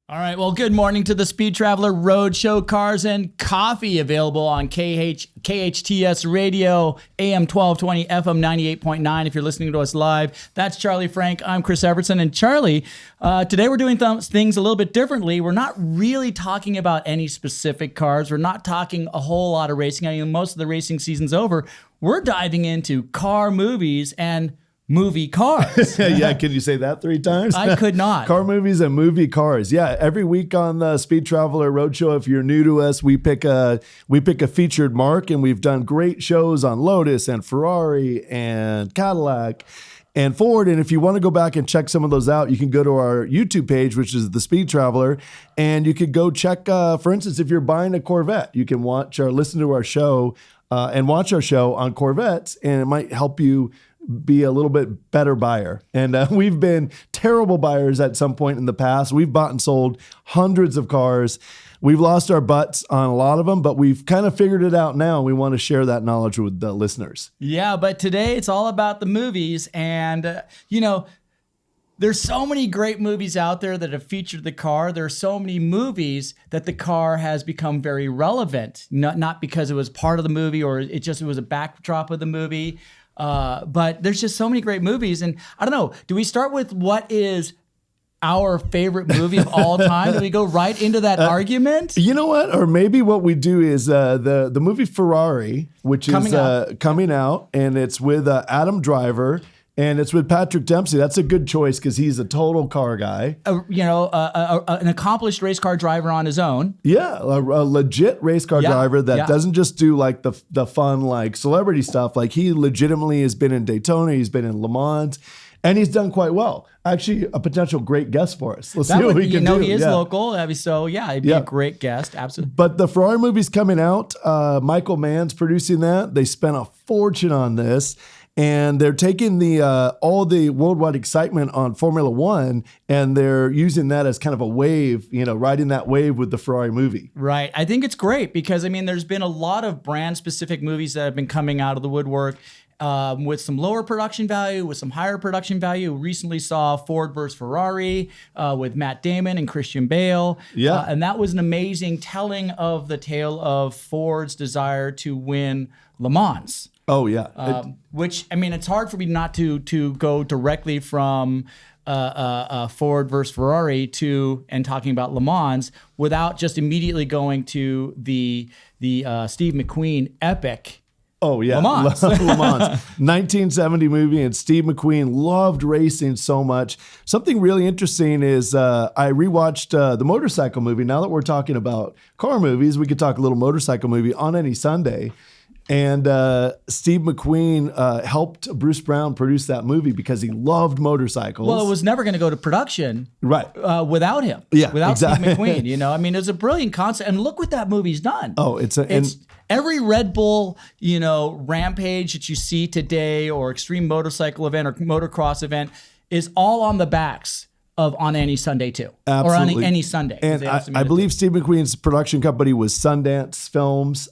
All right, well, good morning to the Speed Traveler Roadshow Cars and Coffee, available on KHTS Radio, AM 1220, FM 98.9 if you're listening to us live. That's Charlie Frank. I'm Chris Evertsen. And Charlie, today we're doing things a little bit differently. We're not really talking about any specific cars. We're not talking a whole lot of racing. I mean, most of the racing season's over. We're diving into car movies and movie cars. Yeah, can you say that 3 times? I could not. Car movies and movie cars. Yeah, every week on the Speed Traveler Roadshow, if you're new to us, we pick a featured marque, and we've done great shows on Lotus and Ferrari and Cadillac and Ford. And if you want to go back and check some of those out, you can go to our YouTube page, which is the Speed Traveler, and you could go check, for instance, if you're buying a Corvette, you can watch or listen to our show and watch our show on Corvettes, and it might help you be a little bit better buyer. And we've been terrible buyers at some point in the past. We've bought and sold hundreds of cars. We've lost our butts on a lot of them, but we've kind of figured it out now. We want to share that knowledge with the listeners. Yeah, but today it's all about the movies. And, there's so many great movies out there that have featured the car. There are so many movies that the car has become very relevant, not because it was part of the movie or it was a backdrop of the movie. But there's just so many great movies. And I don't know, do we start with what is our favorite movie of all time? Do we go right into that argument? You know what? Or maybe what we do is the movie Ferrari, which is coming out, and it's with Adam Driver. And it's with Patrick Dempsey. That's a good choice because he's a total car guy. An accomplished race car driver on his own. Yeah, a legit race car driver that doesn't just do like the fun like celebrity stuff. Like he legitimately has been in Daytona, he's been in Le Mans, and he's done quite well. Actually, a potential great guest for us. Let's see what we can do. He is local, so he'd be a great guest, absolutely. But the Ferrari movie's coming out. Michael Mann's producing that. They spent a fortune on this. And they're taking all the worldwide excitement on Formula One, and they're using that as kind of a wave, riding that wave with the Ferrari movie. Right. I think it's great because, there's been a lot of brand-specific movies that have been coming out of the woodwork with some lower production value, with some higher production value. We recently saw Ford versus Ferrari with Matt Damon and Christian Bale. Yeah. And that was an amazing telling of the tale of Ford's desire to win Le Mans. Oh, yeah. Which, it's hard for me not to go directly from Ford versus Ferrari and talking about Le Mans without just immediately going to the Steve McQueen epic. Oh, yeah. Le Mans. Le Mans. 1970 movie, and Steve McQueen loved racing so much. Something really interesting is I rewatched the motorcycle movie. Now that we're talking about car movies, we could talk a little motorcycle movie on any Sunday. And Steve McQueen helped Bruce Brown produce that movie because he loved motorcycles. Well, it was never going to go to production without him. Yeah, without exactly. Steve McQueen. It was a brilliant concept. And look what that movie's done. Oh, it's every Red Bull, rampage that you see today or extreme motorcycle event or motocross event is all on the backs of On Any Sunday too. Absolutely. Or on any Sunday. And I believe Steve McQueen's production company was Sundance Films.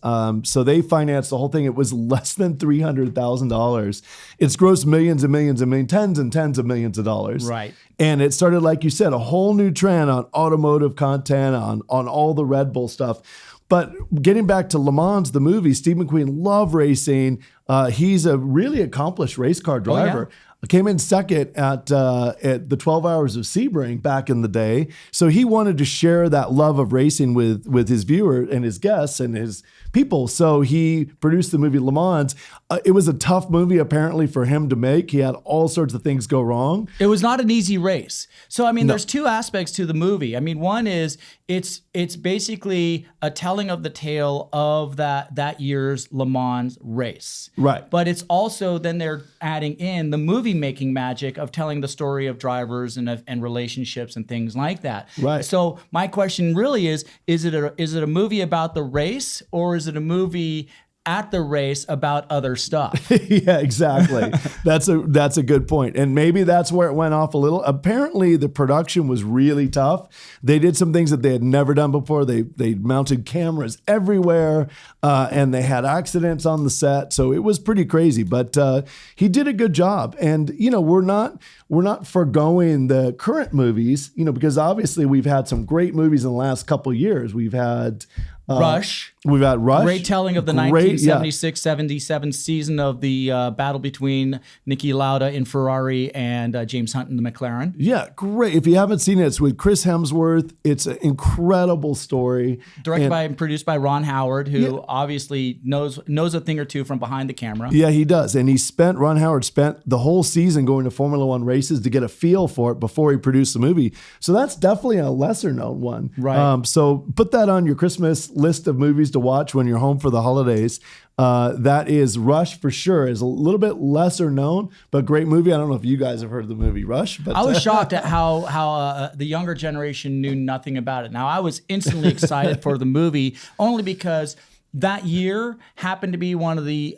So they financed the whole thing. It was less than $300,000. It's grossed millions and millions and millions, tens and tens of millions of dollars. Right. And it started, like you said, a whole new trend on automotive content, on all the Red Bull stuff. But getting back to Le Mans, the movie, Steve McQueen loved racing. He's a really accomplished race car driver. Oh, yeah. Came in second at the 12 Hours of Sebring back in the day. So he wanted to share that love of racing with his viewer and his guests and his people. So he produced the movie Le Mans. It was a tough movie apparently for him to make. He had all sorts of things go wrong. It was not an easy race. So there's two aspects to the movie. One is it's basically a telling of the tale of that year's Le Mans race. Right. But it's also then they're adding in the movie making magic of telling the story of drivers and relationships and things like that. Right. So my question really is it a movie about the race, or is it a movie at the race about other stuff. Yeah, exactly. That's a good point. And maybe that's where it went off a little. Apparently the production was really tough. They did some things that they had never done before. They mounted cameras everywhere, and they had accidents on the set. So it was pretty crazy, but he did a good job. And, we're not foregoing the current movies, because obviously we've had some great movies in the last couple of years. We've had Rush. We've had Rush. Great telling of the 1976-77 season of the battle between Niki Lauda in Ferrari and James Hunt in the McLaren. Yeah, great. If you haven't seen it, it's with Chris Hemsworth. It's an incredible story. Directed by and produced by Ron Howard, who obviously knows a thing or two from behind the camera. Yeah, he does. And Ron Howard spent the whole season going to Formula One races to get a feel for it before he produced the movie. So that's definitely a lesser known one. Right. So put that on your Christmas list of movies to watch when you're home for the holidays. That is Rush for sure. Is a little bit lesser known, but great movie. I don't know if you guys have heard of the movie Rush, but I was shocked at how the younger generation knew nothing about it. Now I was instantly excited for the movie only because that year happened to be one of the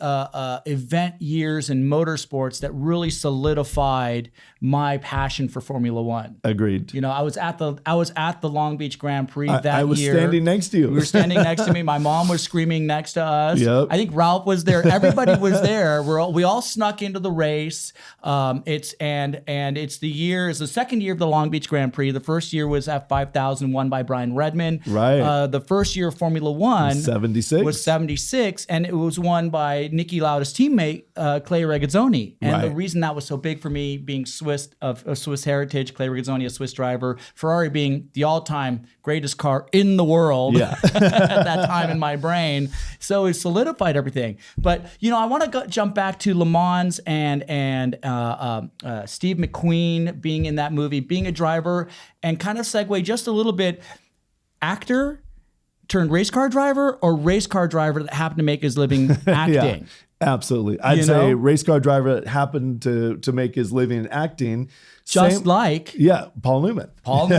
event years in motorsports that really solidified my passion for Formula One. Agreed. I was at the Long Beach Grand Prix that year. I was standing next to you. We were standing next to me. My mom was screaming next to us. Yep. I think Ralph was there. Everybody was there. We all snuck into the race. It's the second year of the Long Beach Grand Prix. The first year was at 5,000, won by Brian Redman. Right. The first year of Formula One 76. was 76, and it was won by Niki Lauda's teammate, Clay Regazzoni. And the reason that was so big for me, being of Swiss heritage, Clay Regazzoni, a Swiss driver, Ferrari being the all-time greatest car in the world at that time in my brain. So it solidified everything. But, I want to jump back to Le Mans and Steve McQueen being in that movie, being a driver, and kind of segue just a little bit, actor turned race car driver or race car driver that happened to make his living acting? Yeah, absolutely. I'd say race car driver that happened to make his living acting. Paul Newman. Paul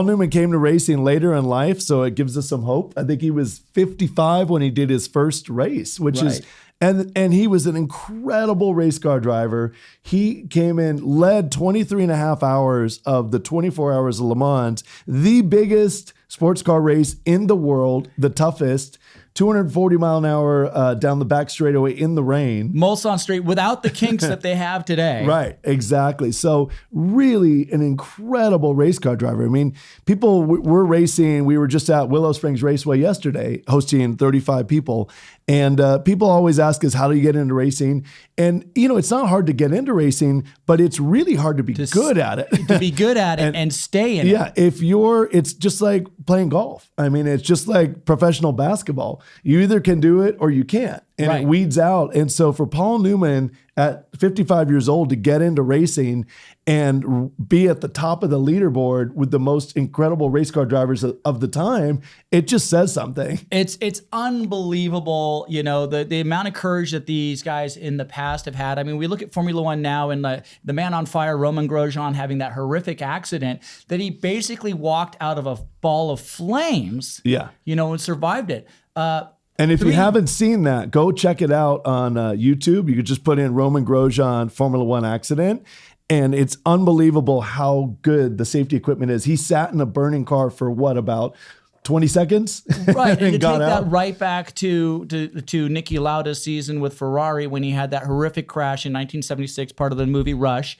Newman came to racing later in life, so it gives us some hope. I think he was 55 when he did his first race, which is... And he was an incredible race car driver. He came in, led 23 and a half hours of the 24 hours of Le Mans, the biggest sports car race in the world, the toughest, 240 mile an hour down the back straightaway in the rain. Mulsanne Straight without the kinks that they have today. Right, exactly. So really an incredible race car driver. I mean, people were racing. We were just at Willow Springs Raceway yesterday, hosting 35 people. And people always ask us, how do you get into racing? And, it's not hard to get into racing, but it's really hard to be good at it. To be good at it and stay in it. Yeah, it's just like playing golf. I mean, it's just like professional basketball. You either can do it or you can't. And it weeds out. And so for Paul Newman at 55 years old to get into racing and be at the top of the leaderboard with the most incredible race car drivers of the time, it just says something. It's unbelievable, the amount of courage that these guys in the past have had. I mean, we look at Formula One now and the man on fire, Romain Grosjean, having that horrific accident that he basically walked out of a ball of flames, and survived it. And if you haven't seen that, go check it out on YouTube. You could just put in Romain Grosjean Formula One accident. And it's unbelievable how good the safety equipment is. He sat in a burning car for about 20 seconds? Right, and to take that right back to Niki Lauda's season with Ferrari when he had that horrific crash in 1976, part of the movie Rush.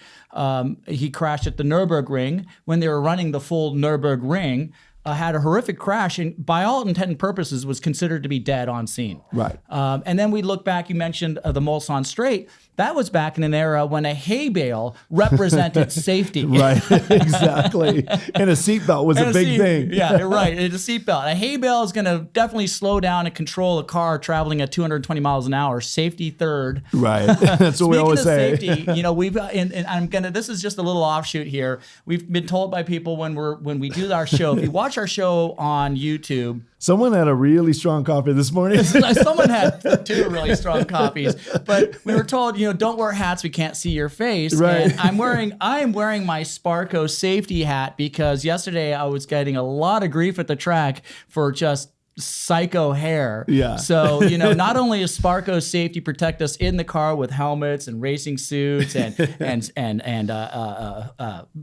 He crashed at the Nürburgring when they were running the full Nürburgring. Had a horrific crash and by all intent and purposes was considered to be dead on scene. Right. And then we look back, you mentioned the Mulsanne Straight. That was back in an era when a hay bale represented safety. Right, exactly. And a seatbelt was a big thing. Yeah, you're right. It's a seatbelt. A hay bale is going to definitely slow down and control a car traveling at 220 miles an hour. Safety third. Right. That's what we always say. Safety, we've this is just a little offshoot here. We've been told by people when we do our show, if you watch our show on YouTube. Someone had a really strong coffee this morning. Someone had 2 really strong coffees, but we were told, don't wear hats. We can't see your face. Right. And I'm wearing my Sparco safety hat because yesterday I was getting a lot of grief at the track for just psycho hair. Yeah. So, not only does Sparco Safety protect us in the car with helmets and racing suits and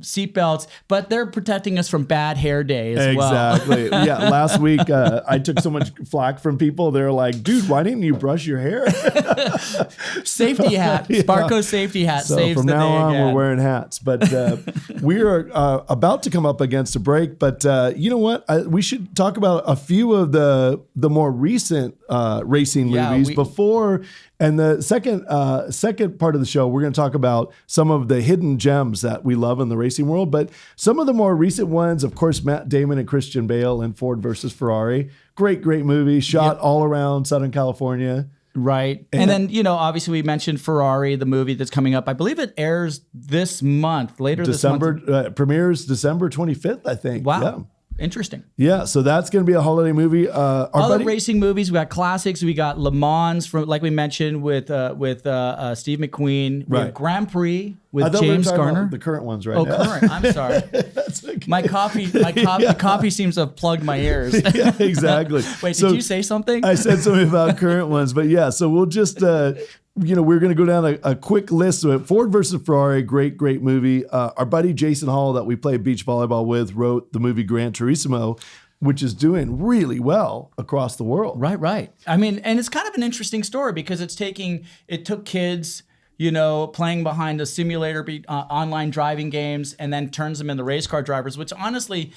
seatbelts, but they're protecting us from bad hair day as well. Exactly. Yeah. Last week, I took so much flack from people. They're like, dude, why didn't you brush your hair? Safety hat. Sparco safety hat saves from the day now on, again. we're wearing hats. But we are about to come up against a break. But you know what? We should talk about a few of the more recent racing movies before. And the second part of the show, we're going to talk about some of the hidden gems that we love in the racing world. But some of the more recent ones, of course, Matt Damon and Christian Bale in Ford versus Ferrari. Great movie, shot all around Southern California. Right. And then, obviously we mentioned Ferrari, the movie that's coming up. I believe it airs this month, this month. Premieres December 25th, I think. Wow. Yeah. Interesting. Yeah, so that's going to be a holiday movie. Other racing movies, we got classics. We got Le Mans, like we mentioned, with Steve McQueen. We have Grand Prix with James Garner. The current ones, right? Oh, current. I'm sorry. That's okay. The coffee seems to have plugged my ears. Yeah, exactly. Wait, did you say something? I said something about current ones, but yeah. So we'll just. We're going to go down a quick list. So Ford versus Ferrari, great movie. Our buddy Jason Hall that we play beach volleyball with wrote the movie Gran Turismo, which is doing really well across the world. Right. I mean, and it's kind of an interesting story because it took kids, playing behind the simulator, online driving games, and then turns them into race car drivers, which honestly,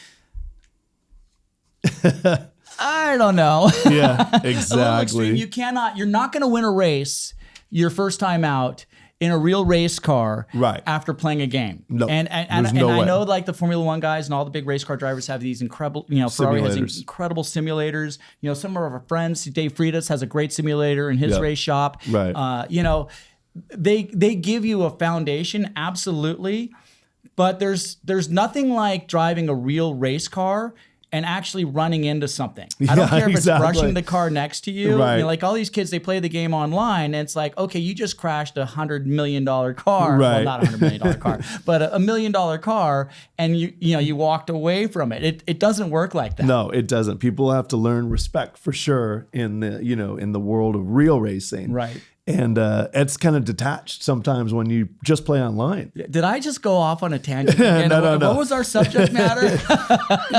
I don't know. Yeah, exactly. You're not going to win a race your first time out in a real race car after playing a game. No, and I know like the Formula One guys and all the big race car drivers have these incredible, Ferrari has these incredible simulators. Some of our friends, Dave Freitas has a great simulator in his race shop. Right. They give you a foundation, absolutely, but there's nothing like driving a real race car and actually running into something. I don't care if it's brushing the car next to you. Right. Like all these kids, they play the game online, and it's like, okay, you just crashed $100 million car. Right. Well, not $100 million car, but $1 million car, and you walked away from it. It doesn't work like that. No, it doesn't. People have to learn respect for sure in the world of real racing. Right. And it's kind of detached sometimes when you just play online. Did I just go off on a tangent again? No. What was our subject matter?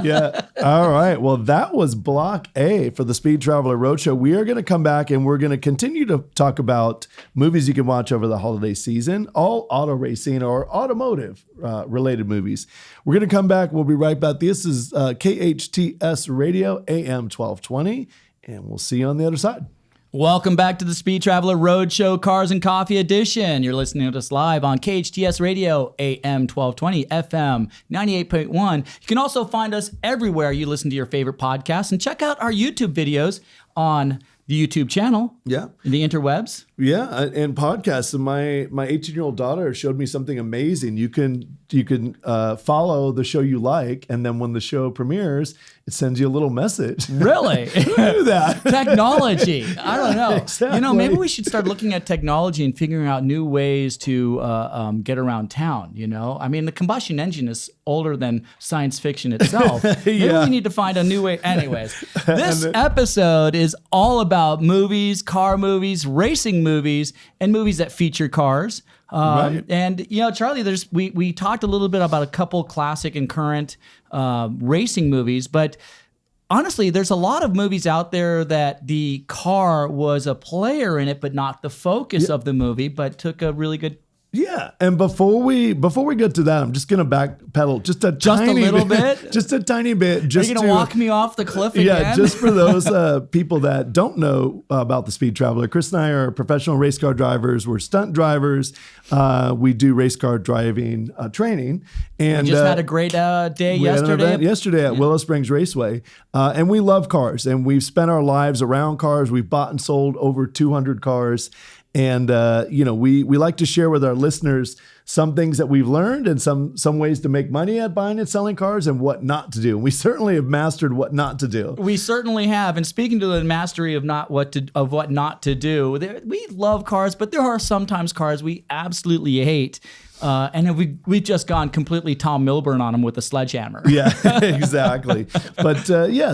Yeah. All right. Well, that was Block A for the Speed Traveler Roadshow. We are going to come back and we're going to continue to talk about movies you can watch over the holiday season, all auto racing or automotive related movies. We're going to come back. We'll be right back. This is KHTS Radio, AM 1220, and we'll see you on the other side. Welcome back to the Speed Traveler Roadshow Cars and Coffee Edition. You're listening to us live on KHTS Radio, AM 1220, FM 98.1. You can also find us everywhere you listen to your favorite podcasts, and check out our YouTube videos on the YouTube channel. Yeah. The interwebs. Yeah, and podcasts. And my 18-year-old daughter showed me something amazing. You can follow the show you like, and then when the show premieres, it sends you a little message. Really? Who knew that? Technology. I don't know. Exactly. Maybe we should start looking at technology and figuring out new ways to get around town. I mean, the combustion engine is older than science fiction itself. Maybe we need to find a new way. Anyways, this episode is all about movies, car movies, racing movies, and movies that feature cars. Right. And Charlie, we talked a little bit about a couple classic and current racing movies, but honestly, there's a lot of movies out there that the car was a player in it, but not the focus of the movie, but took a really good. Yeah, and before we get to that, I'm just gonna backpedal just a little bit, just a tiny bit. Are you gonna walk me off the cliff again? Yeah, just for those people that don't know about the Speed Traveler, Chris and I are professional race car drivers. We're stunt drivers. We do race car driving training, and we just had a great day yesterday at Willow Springs Raceway, and we love cars, and we've spent our lives around cars. We've bought and sold over 200 cars. And, we like to share with our listeners some things that we've learned and some ways to make money at buying and selling cars and what not to do. We certainly have mastered what not to do. We certainly have. And speaking to the mastery of what not to do, we love cars, but there are sometimes cars we absolutely hate. And we've just gone completely Tom Milburn on him with a sledgehammer. Yeah, exactly. But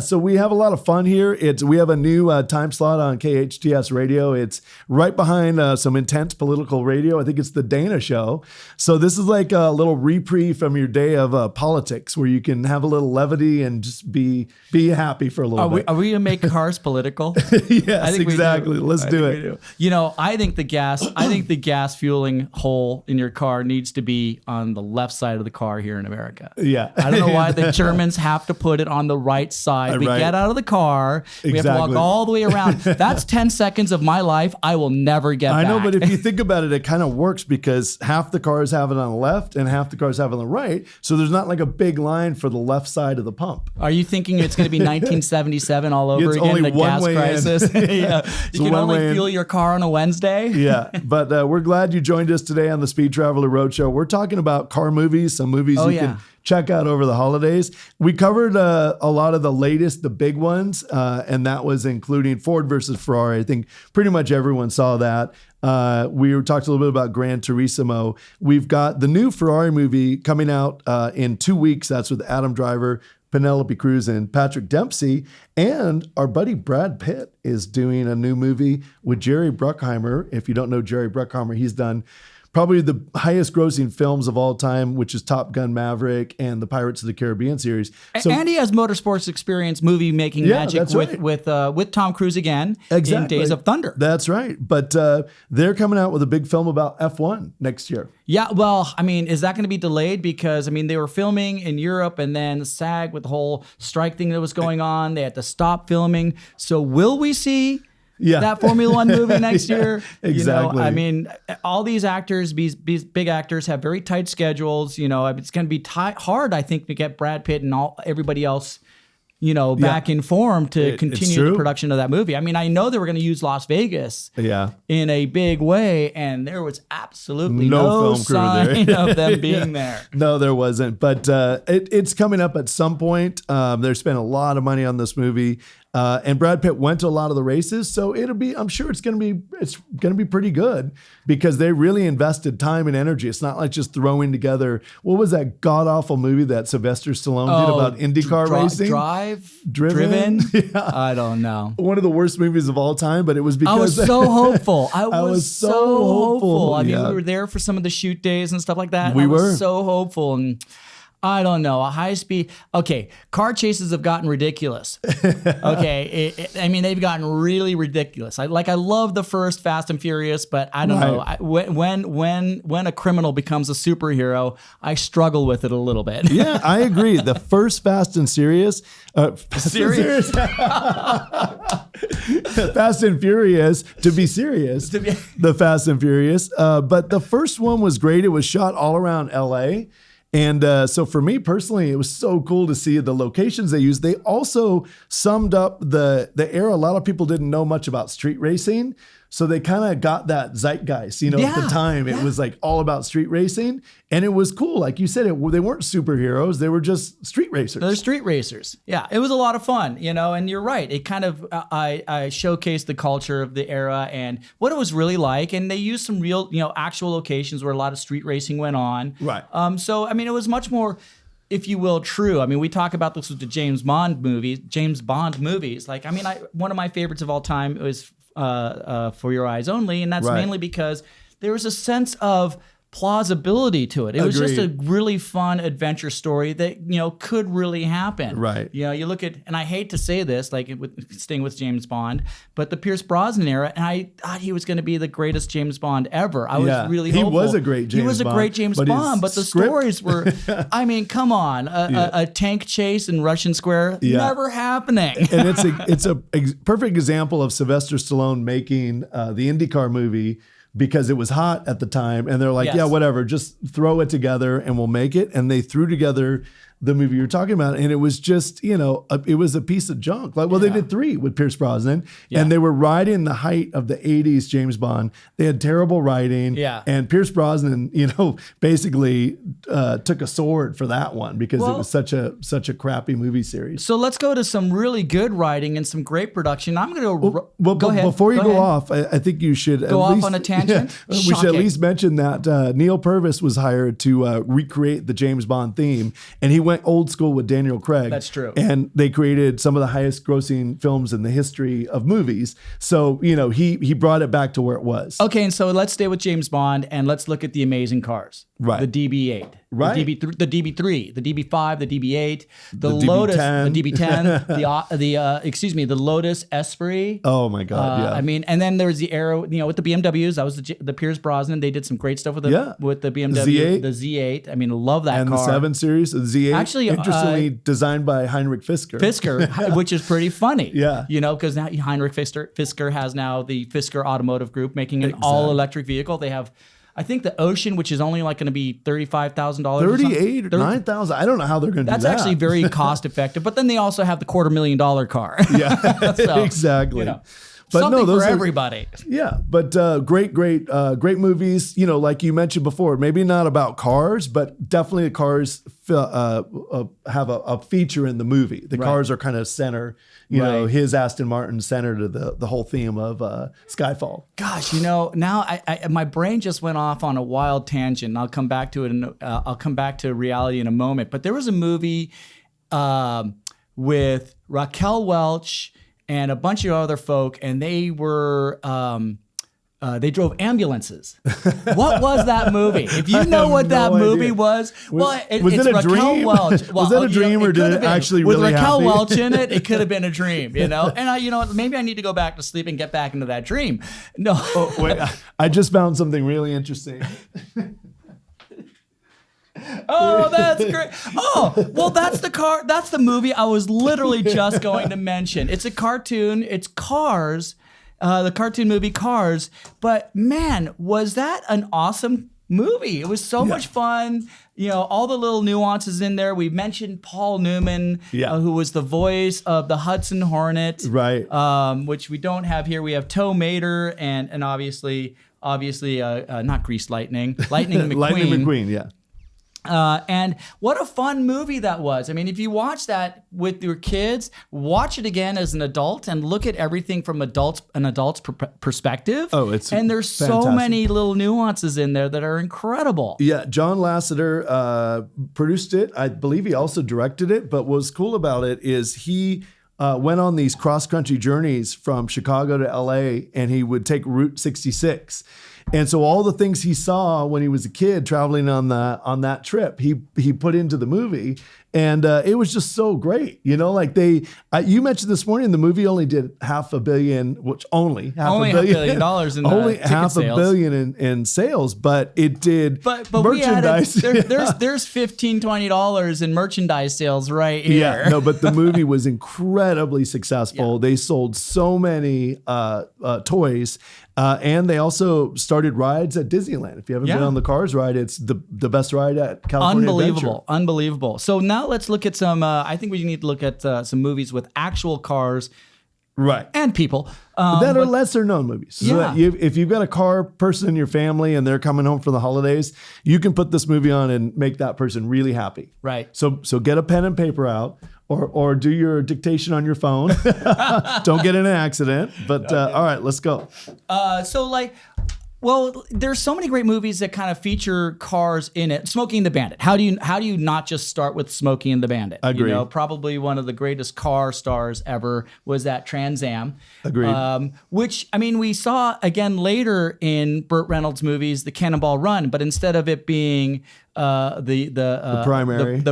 so we have a lot of fun here. We have a new time slot on KHTS radio. It's right behind some intense political radio. I think it's the Dana Show. So this is like a little reprieve from your day of politics, where you can have a little levity and just be happy for a little bit. Are we gonna make cars political? Yes, exactly. Let's do it. You know, I think the gas fueling hole in your car needs to be on the left side of the car here in America. Yeah. I don't know why the Germans have to put it on the right side. We get out of the car. We have to walk all the way around. That's 10 seconds of my life I will never get back. I know, but if you think about it, it kind of works because half the cars have it on the left and half the cars have it on the right. So there's not like a big line for the left side of the pump. Are you thinking it's going to be 1977 all over again? Only the one gas way crisis. Yeah. You can only fuel your car on a Wednesday. Yeah, but we're glad you joined us today on the Speed Traveler Roadshow. We're talking about car movies, some movies you can check out over the holidays. We covered a lot of the latest, the big ones, and that was including Ford versus Ferrari. I think pretty much everyone saw that. We talked a little bit about Gran Turismo. We've got the new Ferrari movie coming out in 2 weeks. That's with Adam Driver, Penelope Cruz, and Patrick Dempsey. And our buddy Brad Pitt is doing a new movie with Jerry Bruckheimer. If you don't know Jerry Bruckheimer, he's done probably the highest grossing films of all time, which is Top Gun Maverick and the Pirates of the Caribbean series. So, and he has motorsports experience, movie making magic with Tom Cruise again in Days of Thunder. That's right. But they're coming out with a big film about F1 next year. Yeah, well, I mean, is that going to be delayed? Because, I mean, they were filming in Europe and then SAG with the whole strike thing that was going on. They had to stop filming. So will we see that Formula One movie next year? Exactly. You know, I mean, all these actors, these big actors have very tight schedules. You know, it's going to be hard, I think, to get Brad Pitt and everybody else, you know, back in form to continue the production of that movie. I mean, I know they were going to use Las Vegas in a big way, and there was absolutely no film sign of them being there. No, there wasn't. But it's coming up at some point. They're spending a lot of money on this movie. And Brad Pitt went to a lot of the races, so I'm sure it's going to be pretty good because they really invested time and energy. It's not like just throwing together. What was that god awful movie that Sylvester Stallone did about IndyCar racing? Driven? Yeah. I don't know. One of the worst movies of all time, but it was because I was so hopeful. I was so hopeful. I mean, we were there for some of the shoot days and stuff like that. We were so hopeful, and I don't know, a high speed. Okay, car chases have gotten ridiculous. Okay, I mean, they've gotten really ridiculous. I love the first Fast and Furious, but I don't know. When a criminal becomes a superhero, I struggle with it a little bit. Yeah, I agree. The first Fast and Furious. Fast and Furious, to be serious. The Fast and Furious. But the first one was great. It was shot all around LA. And so for me personally, it was so cool to see the locations they used. They also summed up the era. A lot of people didn't know much about street racing. So they kind of got that zeitgeist, you know, at the time. It was like all about street racing. And it was cool. Like you said, they weren't superheroes. They were just street racers. They're street racers. Yeah, it was a lot of fun, you know, and you're right. It kind of, I showcased the culture of the era and what it was really like. And they used some real, you know, actual locations where a lot of street racing went on. Right. So, I mean, it was much more, if you will, true. I mean, we talk about this with the James Bond movies. Like, I mean, one of my favorites of all time was For Your Eyes Only, and that's mainly because there was a sense of plausibility to it. It was just a really fun adventure story that, you know, could really happen. Right. You know, you look at, and I hate to say this, like staying with James Bond, but the Pierce Brosnan era, and I thought he was going to be the greatest James Bond ever. I was really hopeful. He was a great James Bond, but the stories were, I mean, come on, a tank chase in Russian Square, never happening. And it's a perfect example of Sylvester Stallone making the IndyCar movie because it was hot at the time, and they're like, yeah, whatever, just throw it together and we'll make it. And they threw together the movie you're talking about, and it was just, it was a piece of junk. Like, well, they did 3 with Pierce Brosnan, and they were right in the height of the 80s James Bond. They had terrible writing, and Pierce Brosnan, basically took a sword for that one because it was such a crappy movie series. So let's go to some really good writing and some great production. I'm going to go ahead. Before you go off, I think you should go off on a tangent. We should at least mention that Neil Purvis was hired to recreate the James Bond theme, and he went old school with Daniel Craig. That's true. And they created some of the highest grossing films in the history of movies. So, he brought it back to where it was. Okay, and so let's stay with James Bond and let's look at the amazing cars. Right. The DB8. Right. The DB3, the DB5, the DB8, the Lotus, DB10. the DB10, the Lotus Esprit. Oh my God, yeah. I mean, and then there's the Aero, with the BMWs. That was the Pierce Brosnan. They did some great stuff with the BMW, Z8. the Z8. I mean, love that and car. And the 7 Series, the Z8. Actually, interestingly designed by Heinrich Fisker. Which is pretty funny. Yeah. Because now Heinrich Fisker has now the Fisker Automotive Group making an all-electric vehicle. They have, I think, the Ocean, which is only like going to be $35,000. $38,000 or $9,000. I don't know how they're going to do that. That's actually very cost effective. But then they also have the $250,000 car. Yeah, so, exactly. But something for everybody. Yeah, but great movies. Like you mentioned before, maybe not about cars, but definitely the cars have a feature in the movie. The cars are kind of center. His Aston Martin center to the whole theme of Skyfall. Gosh, now my brain just went off on a wild tangent. And I'll come back to it, and I'll come back to reality in a moment. But there was a movie with Raquel Welch and a bunch of other folk, and they were they drove ambulances. What was that movie? If you know what that movie was, was it it's a Raquel dream? Welch. Was that a dream, or did it actually really with Raquel happen? Welch in it? It could have been a dream, And maybe I need to go back to sleep and get back into that dream. No, wait, I just found something really interesting. Oh, that's great. Oh, well, that's the car. That's the movie I was literally just going to mention. It's a cartoon. It's Cars, the cartoon movie Cars. But man, was that an awesome movie. It was so much fun. All the little nuances in there. We mentioned Paul Newman, who was the voice of the Hudson Hornet. Right. Which we don't have here. We have Tow Mater and obviously, not Grease Lightning. Lightning McQueen. Lightning McQueen, yeah. And what a fun movie that was. I mean, if you watch that with your kids, watch it again as an adult and look at everything from an adult's perspective. Oh, it's and there's fantastic. So many little nuances in there that are incredible. Yeah, John Lasseter produced it. I believe he also directed it. But what's cool about it is he went on these cross-country journeys from Chicago to LA, and he would take Route 66. And so all the things he saw when he was a kid traveling on that trip, he put into the movie, and it was just so great. You mentioned this morning the movie only did $500 million, which only $500 million in only ticket $500 sales. million in sales, but it did but merchandise. There's $15-20 in merchandise sales right here. Yeah, no, but the movie was incredibly successful. Yeah. They sold so many toys. And they also started rides at Disneyland. If you haven't been on the Cars ride, it's the best ride at California Adventure. Unbelievable. So now let's look at some, I think we need to look at some movies with actual cars. Right. And people. That are lesser known movies. So that if you've got a car person in your family and they're coming home for the holidays, you can put this movie on and make that person really happy. Right. So get a pen and paper out. Or do your dictation on your phone. Don't get in an accident. But all right, let's go. There's so many great movies that kind of feature cars in it. Smokey and the Bandit. How do you not just start with Smokey and the Bandit? Agreed. Probably one of the greatest car stars ever was that Trans Am. Agreed. Which, I mean, we saw again later in Burt Reynolds' movies, The Cannonball Run, but instead of it being the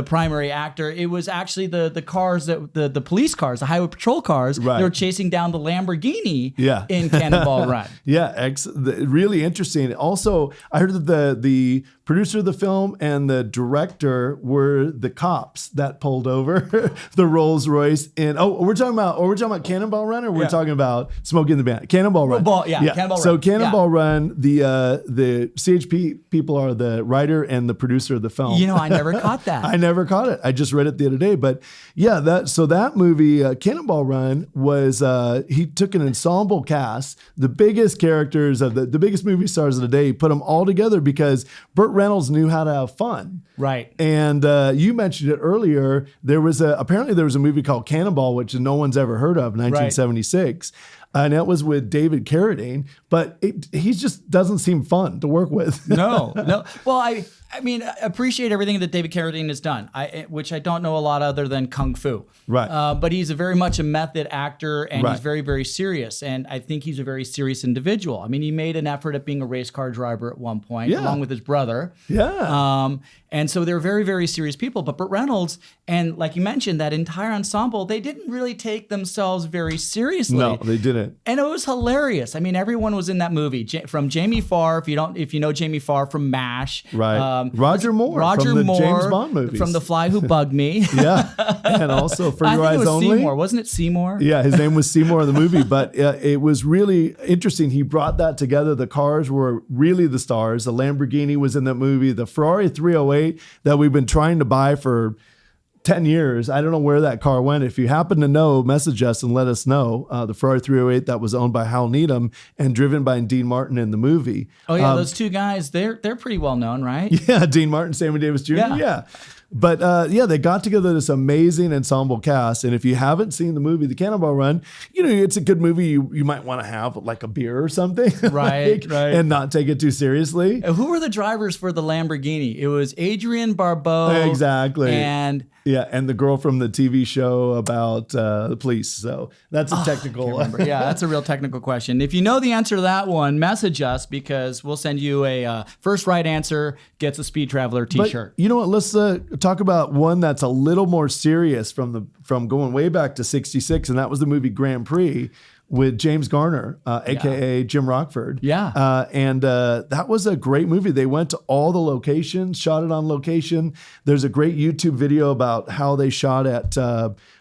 primary actor, it was actually the cars that the police cars, the highway patrol cars, they were chasing down the Lamborghini in Cannonball Run. Yeah, really interesting. Also, I heard that the producer of the film and the director were the cops that pulled over the Rolls Royce. And we're talking about Cannonball Run, or we're talking about Smokey and the Bandit. Cannonball Run. Cannonball Run. So Cannonball Run, the CHP people are the writer and the producer producer of the film. You know, I never caught that. I never caught it. I just read it the other day. But yeah, that movie, Cannonball Run, was he took an ensemble cast, the biggest characters of the biggest movie stars of the day, put them all together because Burt Reynolds knew how to have fun. Right. And you mentioned it earlier. Apparently there was a movie called Cannonball, which no one's ever heard of, 1976. Right. And that was with David Carradine, but he just doesn't seem fun to work with. No. Well, I mean, I appreciate everything that David Carradine has done, which I don't know a lot other than Kung Fu. Right. But he's very much a method actor, and he's very, very serious. And I think he's a very serious individual. I mean, he made an effort at being a race car driver at one point, along with his brother. Yeah. And so they're very, very serious people. But Burt Reynolds, and like you mentioned, that entire ensemble, they didn't really take themselves very seriously. No, they didn't. And it was hilarious. I mean, everyone was in that movie. From Jamie Farr, if you know Jamie Farr from MASH. Right. Roger Moore from the James Bond movies. From The Fly Who Bugged Me. Yeah. And also For Your Eyes Only. Seymour. Wasn't it Seymour? Yeah, his name was Seymour in the movie. But it was really interesting. He brought that together. The cars were really the stars. The Lamborghini was in that movie. The Ferrari 308 that we've been trying to buy for 10 years. I don't know where that car went. If you happen to know, message us and let us know. The Ferrari 308 that was owned by Hal Needham and driven by Dean Martin in the movie. Oh yeah, those two guys, they're pretty well known, right? Yeah, Dean Martin, Sammy Davis Jr. Yeah. But they got together this amazing ensemble cast. And if you haven't seen the movie, The Cannonball Run, it's a good movie. You might want to have like a beer or something. Right. And not take it too seriously. Who were the drivers for the Lamborghini? It was Adrian Barbeau. Exactly. And the girl from the TV show about the police. So that's a technical. Yeah, that's a real technical question. If you know the answer to that one, message us because we'll send you a first right answer gets a Speed Traveler t-shirt. But you know what? Let's talk about one that's a little more serious from going way back to 66, and that was the movie Grand Prix with James Garner, aka Jim Rockford. Yeah. And that was a great movie. They went to all the locations, shot it on location. There's a great YouTube video about how they shot at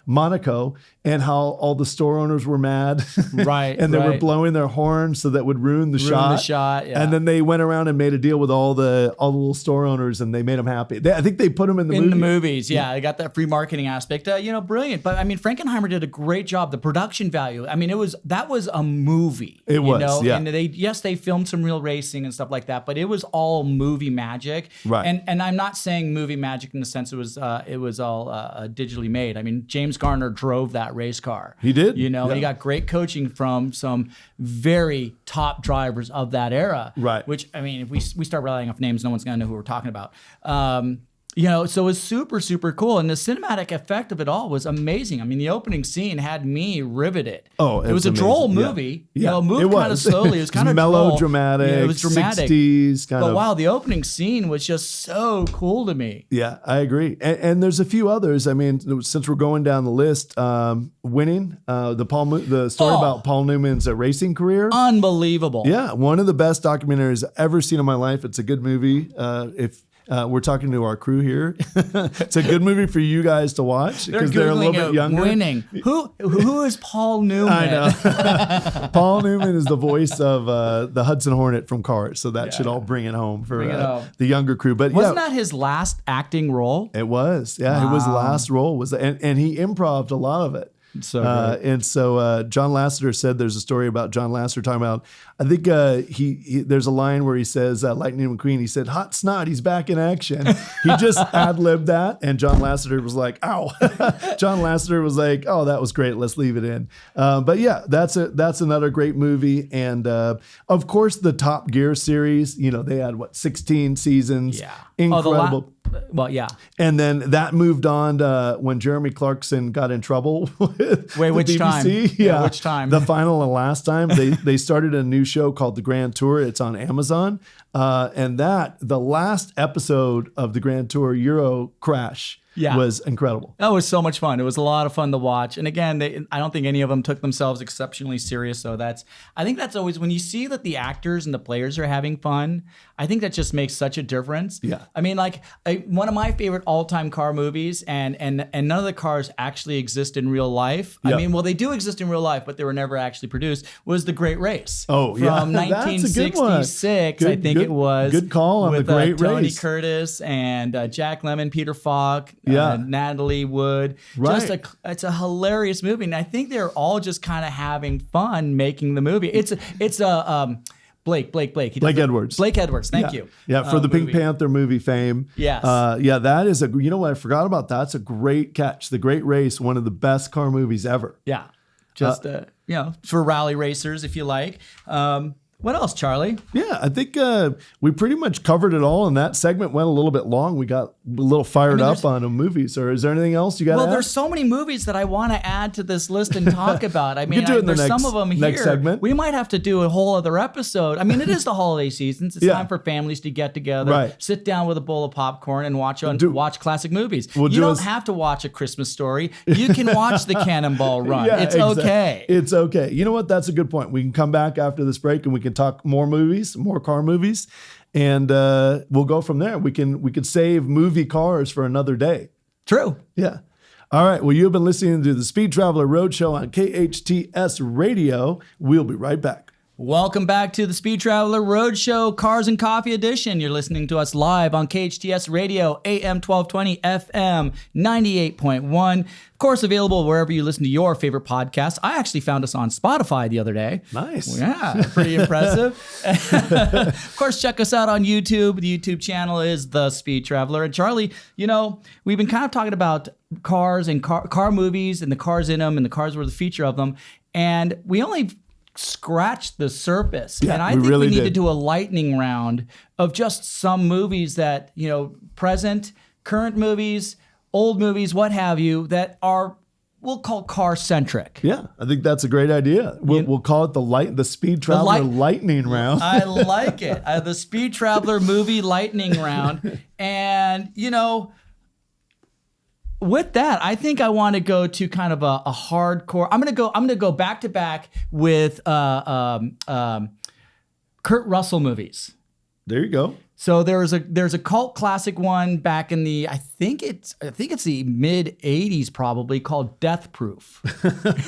Monaco and how all the store owners were mad. Right. And they were blowing their horns so that would ruin the shot. Yeah. And then they went around and made a deal with all the little store owners and they made them happy. I think they put them in the movie. In the movies, yeah. They got that free marketing aspect. Brilliant. But I mean, Frankenheimer did a great job. The production value. I mean, that was a movie. It was, yeah. And they filmed some real racing and stuff like that, but it was all movie magic. Right. And I'm not saying movie magic in the sense it was all digitally made. I mean, James Garner drove that race car. He did. He got great coaching from some very top drivers of that era. Right. Which, I mean, if we start rallying off names, no one's going to know who we're talking about. So it was super, super cool. And the cinematic effect of it all was amazing. I mean, the opening scene had me riveted. Oh, it was a droll movie. Yeah. It moved kind of slowly. It was kind of melodramatic. Yeah, it was dramatic. 60s kind of. But wow, the opening scene was just so cool to me. Yeah, I agree. And there's a few others. I mean, since we're going down the list, Winning, the story about Paul Newman's racing career. Unbelievable. Yeah, one of the best documentaries I've ever seen in my life. It's a good movie. We're talking to our crew here. It's a good movie for you guys to watch because they're a little bit younger. Winning. Who is Paul Newman? I know. Paul Newman is the voice of the Hudson Hornet from Cars, so that should all bring it home for the younger crew. But wasn't that his last acting role? It was. Yeah, Wow. It was the last role. And he improv'd a lot of it. So John Lasseter said there's a story about John Lasseter talking about, I think there's a line where he says, Lightning McQueen, he said, hot snot, he's back in action. He just ad-libbed that. And John Lasseter was like, ow. John Lasseter was like, oh, that was great. Let's leave it in. But yeah, that's another great movie. And of course, the Top Gear series, they had 16 seasons. Yeah. Incredible. Well, yeah. And then that moved on to when Jeremy Clarkson got in trouble with which BBC. time? Yeah, which time? The final and last time. They started a new show called The Grand Tour. It's on Amazon. And the last episode of The Grand Tour, Euro Crash, was incredible. That was so much fun. It was a lot of fun to watch. And again, I don't think any of them took themselves exceptionally serious. So I think that's always, when you see that the actors and the players are having fun, I think that just makes such a difference. Yeah. I mean, like one of my favorite all-time car movies, and none of the cars actually exist in real life. Yeah. I mean, well, they do exist in real life, but they were never actually produced. Was The Great Race? Oh, yeah. From That's a good one. 1966, I think it was. Good call on with, The Great Tony Race. Curtis and Jack Lemmon, Peter Falk, Yeah. Natalie Wood. Right. It's a hilarious movie, and I think they're all just kind of having fun making the movie. It's a Blake Edwards. Blake Edwards, thank you. Yeah, for the movie. Pink Panther movie fame. Yes. Yeah, that is you know what, I forgot about that. That's a great catch. The Great Race, one of the best car movies ever. Yeah. Just, for rally racers, if you like. What else, Charlie? Yeah, I think we pretty much covered it all, and that segment went a little bit long. We got a little fired up on the movies. Or is there anything else you got to add? Well, there's so many movies that I want to add to this list and talk about. I mean, do it in the there's next- some of them next here. segment. We might have to do a whole other episode. I mean, it is the holiday season. It's Yeah. time for families to get together, Right. sit down with a bowl of popcorn, and watch classic movies. We'll You do don't a- have to watch A Christmas Story. You can watch The Cannonball Run. Yeah, It's exactly. okay. It's okay. You know what? That's a good point. We can come back after this break and we can talk more movies, more car movies, and we'll go from there. We could save movie cars for another day. True. Yeah. All right. Well, you've been listening to the Speed Traveler Roadshow on KHTS Radio. We'll be right back. Welcome back to the Speed Traveler Roadshow Cars and Coffee Edition. You're listening to us live on KHTS Radio, AM 1220, FM 98.1. Of course, available wherever you listen to your favorite podcast. I actually found us on Spotify the other day. Nice. Yeah, pretty impressive. Of course, check us out on YouTube. The YouTube channel is The Speed Traveler. And Charlie, we've been kind of talking about cars and car movies and the cars in them and the cars were the feature of them. And we only scratched the surface. Yeah, and I we think really we need to did. do a lightning round of just some movies that, present, current movies, old movies, what have you, that are, we'll call car-centric. Yeah, I think that's a great idea. We'll call it the Speed Traveler Lightning Round. I like it. The Speed Traveler movie lightning round. And, with that, I think I want to go to kind of a hardcore. I'm gonna go back to back with Kurt Russell movies. There you go. So there's a cult classic one back in the I think it's the mid 80s probably, called Death Proof.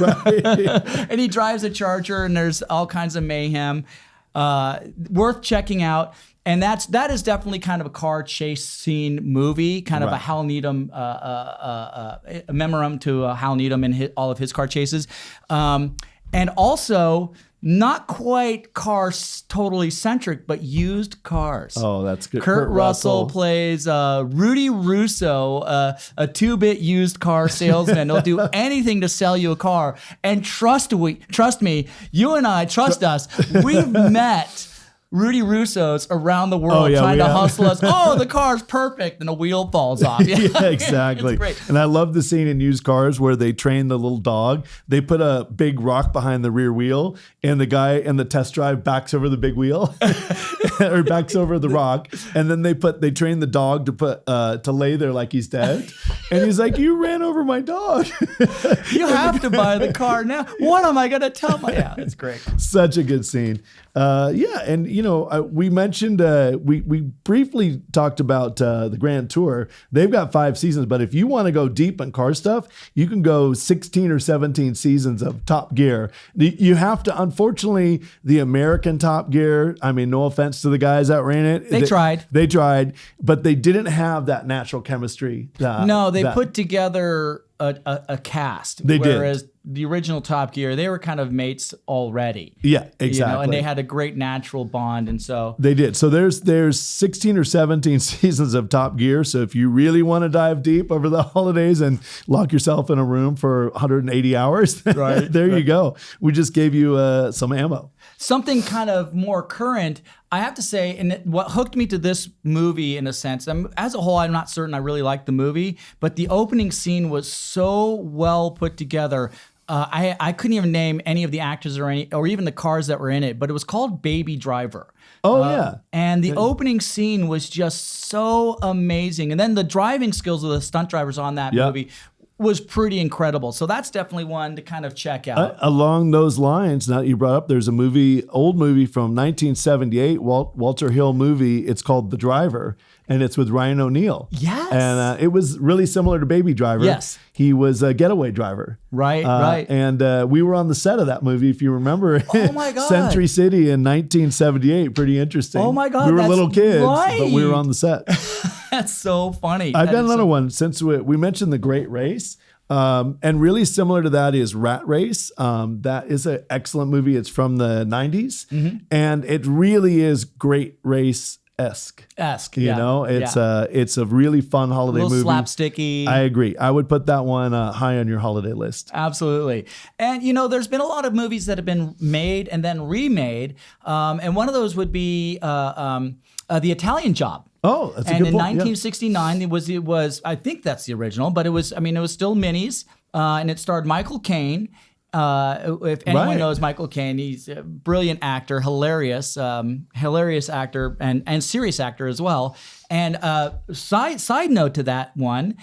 Right. And he drives a Charger and there's all kinds of mayhem. Worth checking out. And that is definitely kind of a car chase scene movie, kind of a Hal Needham, a memorandum to Hal Needham and all of his car chases. And also, not quite cars totally centric, but used cars. Oh, that's good. Kurt Russell plays Rudy Russo, a 2-bit used car salesman. He'll do anything to sell you a car. And trust me, you and I, trust us, we've met Rudy Russo's around the world trying to hustle us. Oh, the car's perfect, and a wheel falls off. Yeah, exactly. It's great. And I love the scene in used cars where they train the little dog. They put a big rock behind the rear wheel, and the guy in the test drive backs over the big wheel, or backs over the rock, and then they train the dog to lay there like he's dead, and he's like, "You ran over my dog." You have to buy the car now. What am I gonna tell my? Yeah, it's great. Such a good scene. And we mentioned we briefly talked about the Grand Tour. They've got 5 seasons, but if you want to go deep on car stuff, you can go 16 or 17 seasons of Top Gear. You have to, unfortunately, the American Top Gear. I mean, no offense to the guys that ran it. They tried, but they didn't have that natural chemistry. No, they put together a cast. They did. Whereas the original Top Gear, they were kind of mates already. Yeah, exactly. And they had a great natural bond, and so they did. So there's 16 or 17 seasons of Top Gear. So if you really want to dive deep over the holidays and lock yourself in a room for 180 hours, there you go. We just gave you some ammo. Something kind of more current, I have to say, and what hooked me to this movie in a sense, as a whole, I'm not certain I really liked the movie, but the opening scene was so well put together. I couldn't even name any of the actors or even the cars that were in it, but it was called Baby Driver. Oh, yeah. And the opening scene was just so amazing. And then the driving skills of the stunt drivers on that movie was pretty incredible. So that's definitely one to kind of check out. Along those lines, now that you brought up, there's a old movie from 1978, Walter Hill movie. It's called The Driver, and it's with Ryan O'Neal. Yes. And it was really similar to Baby Driver. Yes. He was a getaway driver. Right. And we were on the set of that movie, if you remember. Oh my God. Century City in 1978. Pretty interesting. Oh my God. We were little kids, right. but we were on the set. That's so funny. I've got another one since we mentioned The Great Race. And really similar to that is Rat Race. That is an excellent movie. It's from the 90s. And it really is Great Race-esque. You know, it's a really fun holiday movie. Slapsticky. I agree. I would put that one high on your holiday list. Absolutely. And, there's been a lot of movies that have been made and then remade. And one of those would be The Italian Job. Oh, that's a and good point. in 1969, it was I think that's the original, but it was still minis, and it starred Michael Caine. If anyone knows Michael Caine, he's a brilliant actor, hilarious actor, and serious actor as well. And side note to that one,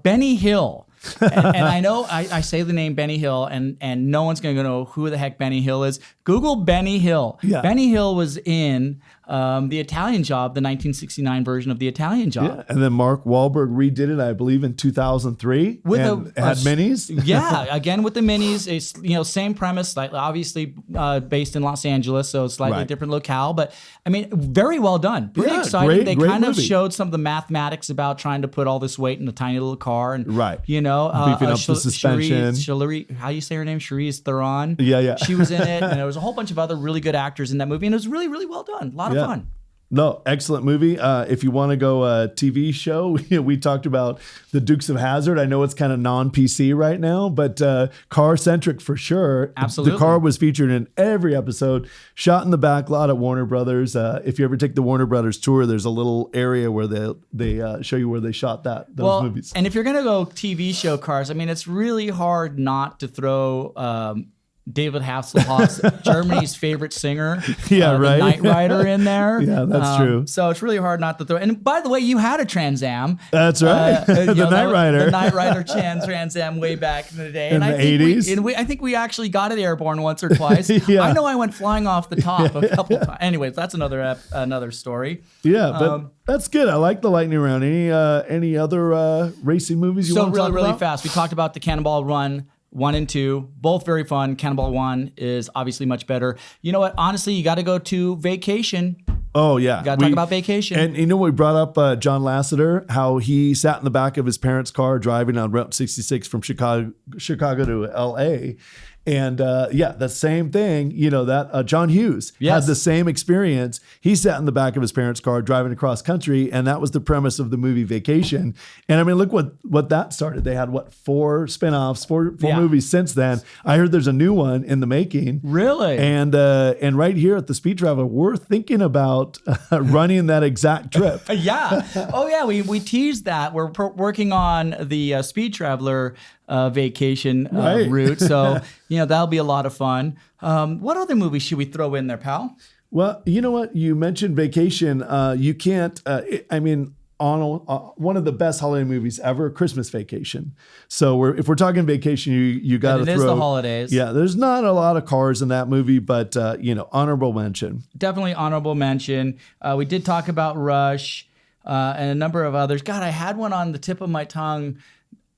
Benny Hill. and I know I say the name Benny Hill, and no one's going to know who the heck Benny Hill is. Google Benny Hill. Yeah. Benny Hill was in The Italian Job, the 1969 version of The Italian Job. Yeah. And then Mark Wahlberg redid it, I believe, in 2003. With had minis. Yeah, again with the minis. It's, same premise, like obviously based in Los Angeles, so slightly different locale. But I mean, very well done. Pretty exciting. They kind of showed some of the mathematics about trying to put all this weight in a tiny little car, and beefing up the suspension. Charlize, how do you say her name? Charlize Theron. Yeah. She was in it, and there was a whole bunch of other really good actors in that movie, and it was really, really well done. A lot of fun. No, excellent movie. If you want to go TV show, we talked about the Dukes of Hazzard. I know it's kind of non-PC right now, but car-centric for sure. Absolutely. The car was featured in every episode, shot in the back lot at Warner Brothers. If you ever take the Warner Brothers tour, there's a little area where they show you where they shot those movies. And if you're going to go TV show cars, I mean, it's really hard not to throw David Hasselhoff's Germany's favorite singer, the Knight Rider in there. Yeah, that's true. So it's really hard not to throw. And by the way, you had a Trans Am. That's right. The Knight Rider. The Knight Rider Trans Am way back in the day. In the 80s. I think we actually got it airborne once or twice. I know I went flying off the top a couple of times. Anyways, that's another story. Yeah, but that's good. I like the lightning round. Any other racing movies you want to talk about? So really fast. We talked about the Cannonball Run 1 and 2, both very fun. Cannonball 1 is obviously much better. You know what? Honestly, you got to go to Vacation. Oh, yeah. Got to talk about Vacation. And we brought up John Lasseter, how he sat in the back of his parents' car driving on Route 66 from Chicago to L.A., and the same thing, that John Hughes had the same experience. He sat in the back of his parents' car driving across country, and that was the premise of the movie Vacation. And I mean, look what that started. They had 4 spinoffs, four movies since then. I heard there's a new one in the making. Really? And right here at the Speed Traveler, we're thinking about running that exact trip. Yeah. Oh yeah, we teased that. We're working on the Speed Traveler vacation route. So, that'll be a lot of fun. What other movies should we throw in there, pal? Well, you know what? You mentioned Vacation. You can't, one of the best holiday movies ever, Christmas Vacation. So if we're talking vacation, you got to throw. It is the holidays. Yeah, there's not a lot of cars in that movie, but, honorable mention. Definitely honorable mention. We did talk about Rush and a number of others. God, I had one on the tip of my tongue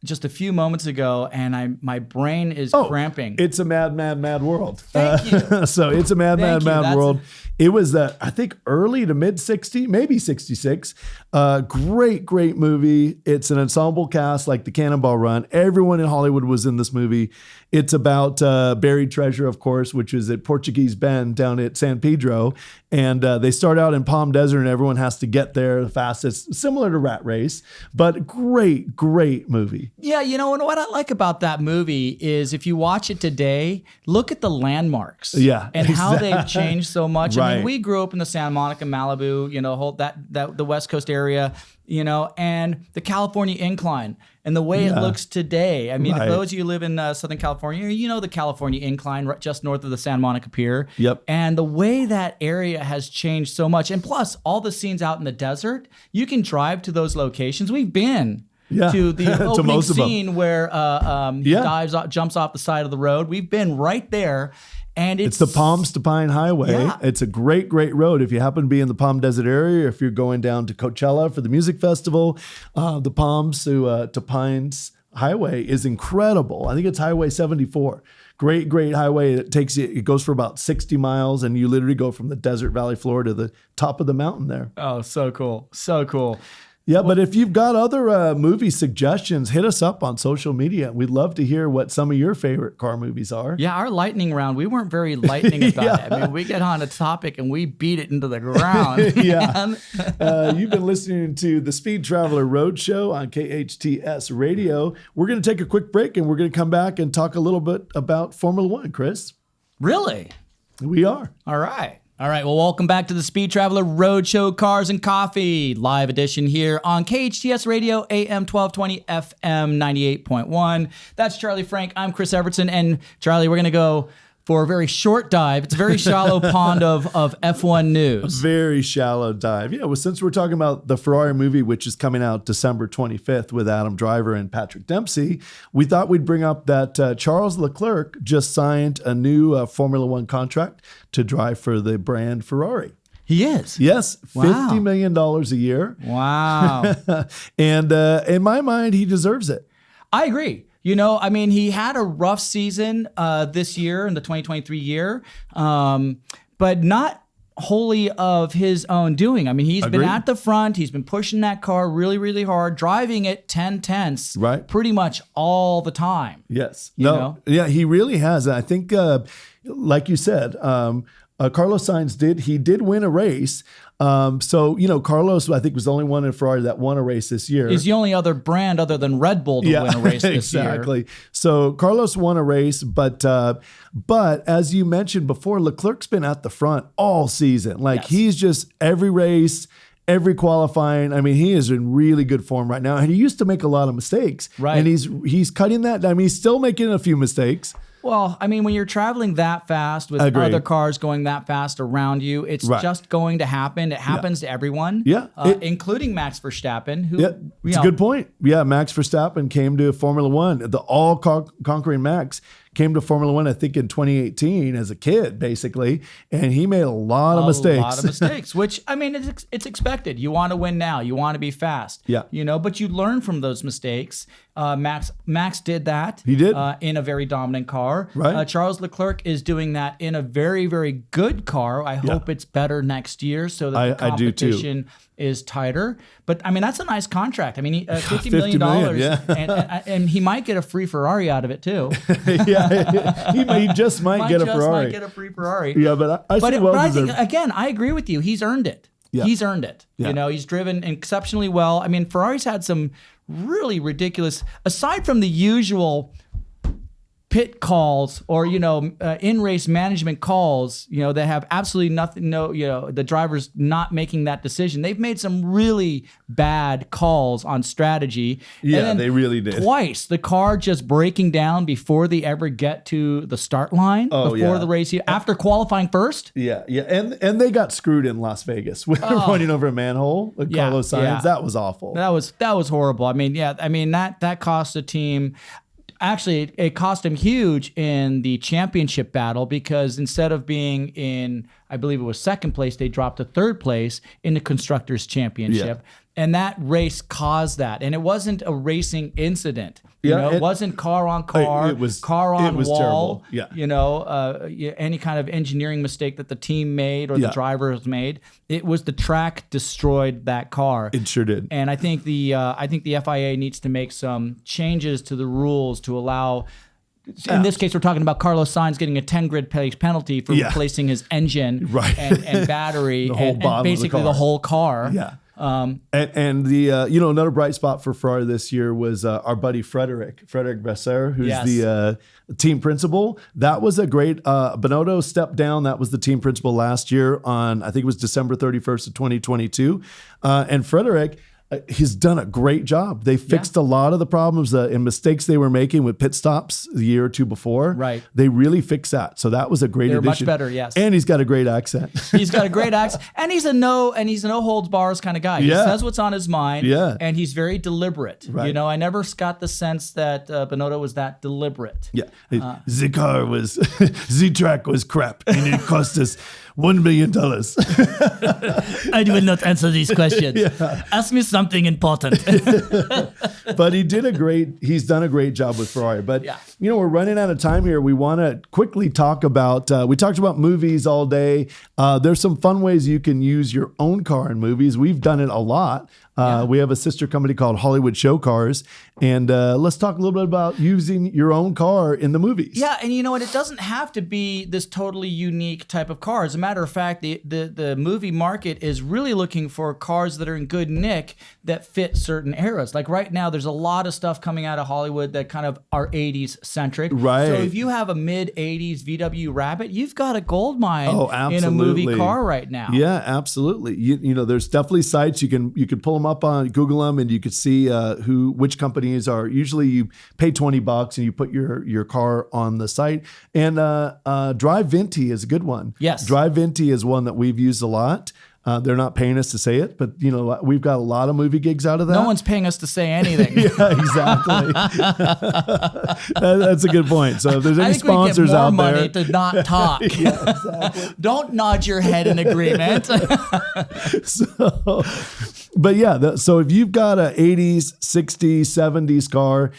just a few moments ago, and my brain is cramping. It's a mad, mad, mad world. Thank you. So it's a mad, mad, mad world. It was, I think, early to mid 60, maybe 66. Great movie. It's an ensemble cast like the Cannonball Run. Everyone in Hollywood was in this movie. It's about buried treasure, of course, which is at Portuguese Bend down at San Pedro. And they start out in Palm Desert, and everyone has to get there the fastest, similar to Rat Race, but great movie. Yeah, and what I like about that movie is if you watch it today, look at the landmarks. Yeah, and how they've changed so much. Right. I mean, we grew up in the Santa Monica, Malibu, whole that the West Coast area, and the California Incline and the way it looks today. I mean, if those of you who live in Southern California, the California Incline just north of the Santa Monica Pier. Yep. And the way that area has changed so much. And plus, all the scenes out in the desert, you can drive to those locations. We've been. to the To opening most of them. scene where he jumps off the side of the road. We've been right there. And it's the Palms to Pine Highway. Yeah. It's a great, great road. If you happen to be in the Palm Desert area, or if you're going down to Coachella for the music festival, the Palms to Pines Highway is incredible. I think it's Highway 74. Great, great highway. It goes for about 60 miles, and you literally go from the desert valley floor to the top of the mountain there. Oh, so cool. So cool. Yeah, but if you've got other movie suggestions, hit us up on social media. We'd love to hear what some of your favorite car movies are. Yeah, our lightning round, we weren't very lightning about it. I mean, we get on a topic and we beat it into the ground. You've been listening to the Speed Traveler Roadshow on KHTS Radio. We're going to take a quick break, and we're going to come back and talk a little bit about Formula One, Chris. Really? We are. All right. All right, well, welcome back to the Speed Traveler Roadshow Cars and Coffee, live edition here on KHTS Radio, AM 1220, FM 98.1. That's Charlie Frank. I'm Chris Evertsen. And Charlie, we're going to go for a very short dive. It's a very shallow pond of F1 news. Very shallow dive. Yeah, well, since we're talking about the Ferrari movie, which is coming out December 25th with Adam Driver and Patrick Dempsey, we thought we'd bring up that Charles Leclerc just signed a new Formula One contract to drive for the brand Ferrari. He is? Yes, Wow. $50 million a year. Wow. And in my mind, he deserves it. I agree. You know, I mean, he had a rough season this year in the 2023 year, but not wholly of his own doing. I mean, he's been at the front. He's been pushing that car really, really hard, driving it 10 tenths pretty much all the time. Yes. You know? Yeah, he really has. I think, like you said, Carlos Sainz did win a race. So, you know, Carlos, I think, was the only one in Ferrari that won a race this year. He's the only other brand other than Red Bull to win a race this year. Exactly. So Carlos won a race, but as you mentioned before, Leclerc's been at the front all season. Like he's just every race, every qualifying. I mean, he is in really good form right now. And he used to make a lot of mistakes. Right. And he's cutting that. I mean, he's still making a few mistakes. Well, I mean, when you're traveling that fast with other cars going that fast around you, it's just going to happen. It happens to everyone, including Max Verstappen, who, it's a good point. Yeah, Max Verstappen came to Formula One. The all-conquering Max came to Formula One, I think, in 2018 as a kid, basically, and he made a lot of mistakes. A lot of mistakes, which, I mean, it's expected. You want to win now. You want to be fast. Yeah. You know, but you learn from those mistakes. Max did that. He did. In a very dominant car. Right. Charles Leclerc is doing that in a very, very good car. I hope it's better next year so that the competition is tighter. But, I mean, that's a nice contract. I mean, $50 million. And he might get a free Ferrari out of it, too. He just might get a Ferrari. Might get a free Ferrari. Yeah, but I think, again, I agree with you. He's earned it. Yeah. He's earned it. Yeah. You know, he's driven exceptionally well. I mean, Ferrari's had some really ridiculous, aside from the usual pit calls or, you know, in-race management calls, you know, that have absolutely nothing, the driver's not making that decision. They've made some really bad calls on strategy. Yeah, they really did. Twice, the car just breaking down before they ever get to the start line, before the race, after qualifying first. Yeah. And they got screwed in Las Vegas with running over a manhole with Carlos Sainz. Yeah. That was awful. That was horrible. I mean, that cost the team. Actually, it cost him huge in the championship battle because instead of being in, I believe it was second place, they dropped to third place in the Constructors' Championship. Yeah. And that race caused that. And it wasn't a racing incident. You know, it wasn't car on car, it was car on wall. Terrible. Yeah. You know, any kind of engineering mistake that the team made or the drivers made. It was the track destroyed that car. It sure did. And I think the FIA needs to make some changes to the rules to allow. In this case, we're talking about Carlos Sainz getting a 10 grid place penalty for replacing his engine and battery and basically the whole car. Yeah. And the another bright spot for Ferrari this year was our buddy Frederic Vasseur, who's the team principal. That was a great Binotto stepped down. That was the team principal last year on, I think it was December 31st of 2022. And Frederic, he's done a great job. They fixed a lot of the problems and mistakes they were making with pit stops the year or two before. Right. They really fixed that. So that was a great addition. Much better, yes. And he's got a great accent. He's got a great accent, and he's a no holds bars kind of guy. He says what's on his mind, and he's very deliberate. Right. You know, I never got the sense that Bonotto was that deliberate. Yeah. The track was crap, and it cost us $1 million. I will not answer these questions. Ask me something important. But he's done a great job with Ferrari. But, you know, we're running out of time here. We want to quickly talk about, we talked about movies all day. There's some fun ways you can use your own car in movies. We've done it a lot. We have a sister company called Hollywood Show Cars. And let's talk a little bit about using your own car in the movies. Yeah, and you know what? It doesn't have to be this totally unique type of car. As a matter of fact, the movie market is really looking for cars that are in good nick that fit certain eras. Like right now, there's a lot of stuff coming out of Hollywood that kind of are 80s centric. Right. So if you have a mid-80s VW Rabbit, you've got a gold mine in a movie car right now. Yeah, absolutely. You know, there's definitely sites you can pull them up on, Google them, and you could see which companies are. Usually you pay $20 and you put your car on the site. And Drive Venti is a good one. Yes. Drive Venti is one that we've used a lot. They're not paying us to say it, but you know, we've got a lot of movie gigs out of that. No one's paying us to say anything. Yeah, exactly. That's a good point. So if there's any sponsors out there, money to not talk. Yeah, exactly. Don't nod your head in agreement. But yeah, so if you've got a 80s, 60s, 70s car,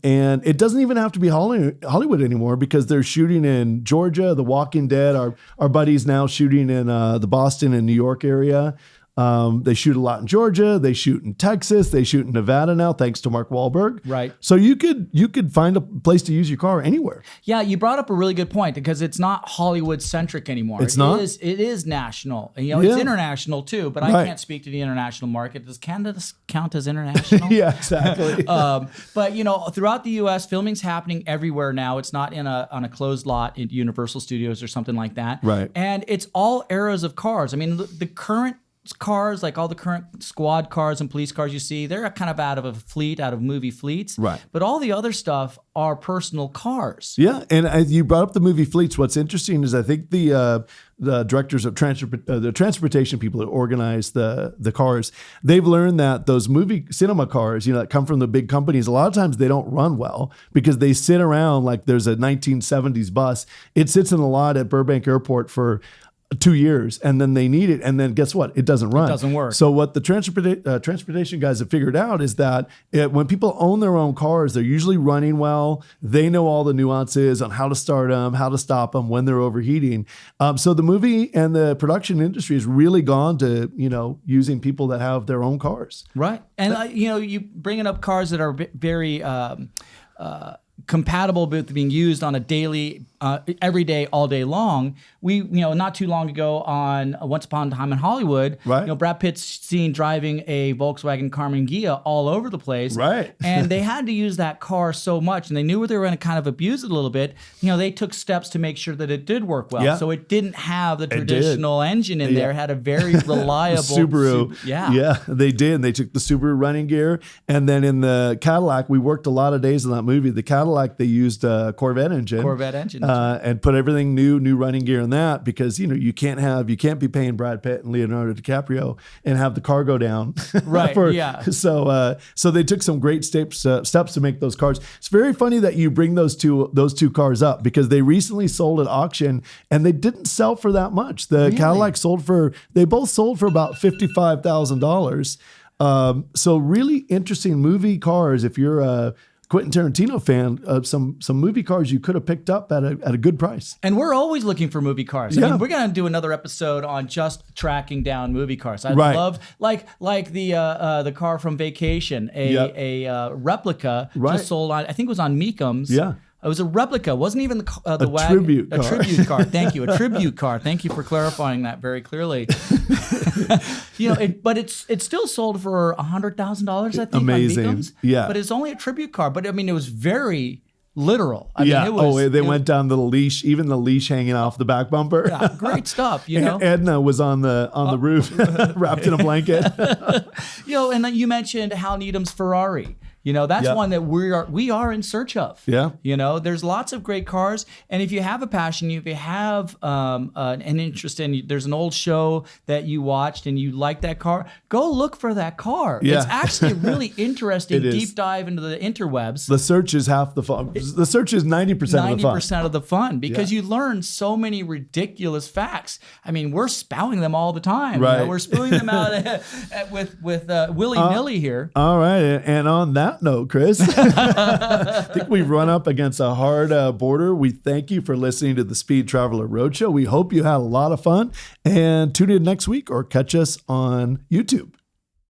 and it doesn't even have to be Hollywood anymore because they're shooting in Georgia, The Walking Dead. Our buddies now shooting in the Boston and New York area. They shoot a lot in Georgia. They shoot in Texas. They shoot in Nevada now, thanks to Mark Wahlberg. Right. So you could find a place to use your car anywhere. Yeah, you brought up a really good point because it's not Hollywood centric anymore. It's not. It is national. You know, it's international too. But I can't speak to the international market. Does Canada count as international? Yeah, exactly. But you know, throughout the U.S., filming's happening everywhere now. It's not on a closed lot at Universal Studios or something like that. Right. And it's all eras of cars. I mean, the current cars, like all the current squad cars and police cars you see, they're kind of out of movie fleets. Right. But all the other stuff are personal cars. Yeah, and you brought up the movie fleets. What's interesting is I think the directors of the transportation people that organize the cars, they've learned that those movie cinema cars, you know, that come from the big companies, a lot of times they don't run well because they sit around like there's a 1970s bus. It sits in the lot at Burbank Airport for 2 years, and then they need it, and then guess what? It doesn't run. It doesn't work. So what the transportation guys have figured out is that when people own their own cars, they're usually running well. They know all the nuances on how to start them, how to stop them when they're overheating. So the movie and the production industry has really gone to, you know, using people that have their own cars. Right. And, you know, you bringing up cars that are very compatible with being used on a daily, every day, all day long. We, you know, not too long ago on Once Upon a Time in Hollywood, right. You know, Brad Pitt's seen driving a Volkswagen Carmen Ghia all over the place. Right. And they had to use that car so much, and they knew they were going to kind of abuse it a little bit. You know, they took steps to make sure that it did work well. Yeah. So it didn't have the traditional engine in there. It had a very reliable Subaru. Yeah, they did. And they took the Subaru running gear. And then in the Cadillac, we worked a lot of days on that movie. The Cadillac, they used a Corvette engine. And put everything new running gear in that because, you know, you can't be paying Brad Pitt and Leonardo DiCaprio and have the car go down. Right. So they took some great steps to make those cars. It's very funny that you bring those two cars up because they recently sold at auction and they didn't sell for that much. The Cadillac they both sold for about $55,000. So really interesting movie cars. If you're a Quentin Tarantino fan, some movie cars you could have picked up at a good price. And we're always looking for movie cars. I mean, we're going to do another episode on just tracking down movie cars. I loved like the car from Vacation, a replica just sold on, I think it was on Meekums. Yeah. It was a replica. It wasn't even the wagon. Tribute car. A tribute car. Thank you. A tribute car. Thank you for clarifying that very clearly. You know, but it's still sold for $100,000, I think. Amazing. On Meekums. Yeah. But it's only a tribute car. But I mean, it was very literal. I mean, it was, they went down the leash, even the leash hanging off the back bumper. Yeah, great stuff, you know. Edna was on the roof, wrapped in a blanket. And then you mentioned Hal Needham's Ferrari. That's one that we are in search of. Yeah. There's lots of great cars. And if you have a passion, if you have an interest in, there's an old show that you watched and you like that car, go look for that car. Yeah. It's actually a really interesting deep dive into the interwebs. The search is half the fun. The search is 90% of the fun. 90% of the fun, because you learn so many ridiculous facts. I mean, we're spouting them all the time. Right. We're spewing them out with willy-nilly here. All right. And on that note, Chris, I think we've run up against a hard border. We thank you for listening to the Speed Traveler Roadshow. We hope you had a lot of fun, and tune in next week or catch us on YouTube.